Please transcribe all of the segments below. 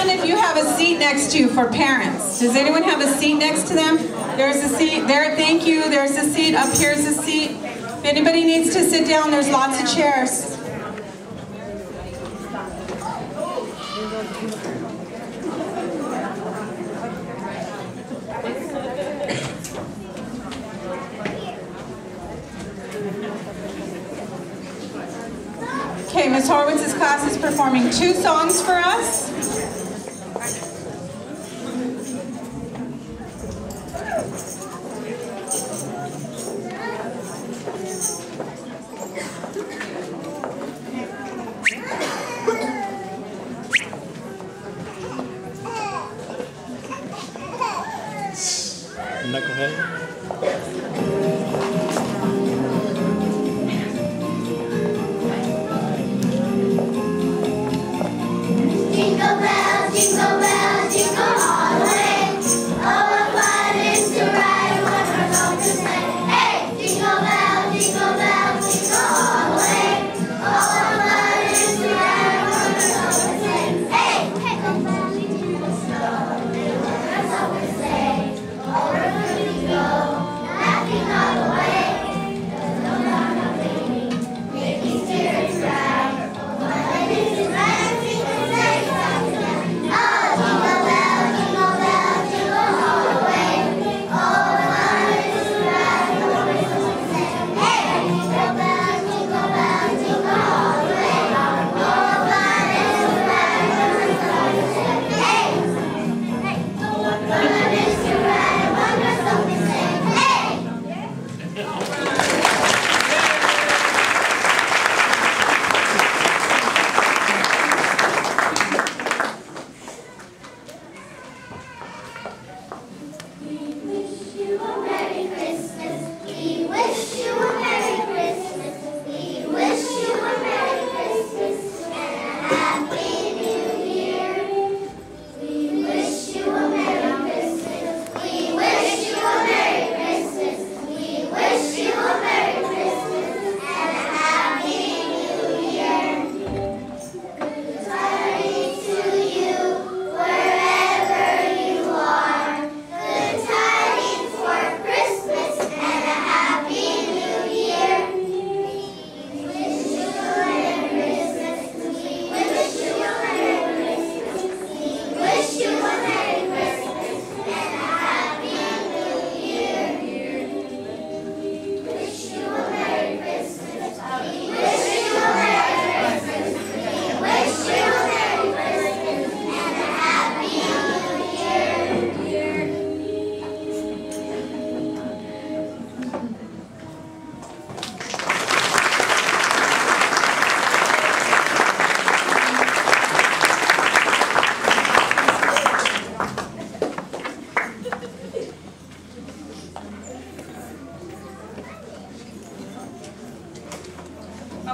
hand if you have a seat next to you for parents. Does anyone have a seat next to them? There's a seat there, thank you. There's a seat, up here's a seat. If anybody needs to sit down, there's lots of chairs. Okay, Ms. Horowitz's class is performing 2 songs for us. Knucklehead. Jingle bells, jingle bells, jingle all the way. Oh, what fun it is to ride one horse open sleigh. Hey, jingle bells, jingle bells, jingle all the way. Oh, what fun it is to ride one horse open sleigh. Hey, hey, come down into the snow, little horse open sleigh. Over we go, laughing all the way. There's no doubt of baby, making spirits bright. What fun it is to ride a single sleigh.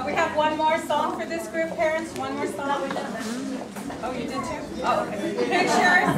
We have one more song for this group, parents. One more song. Oh, you did too? Oh, okay. Pictures.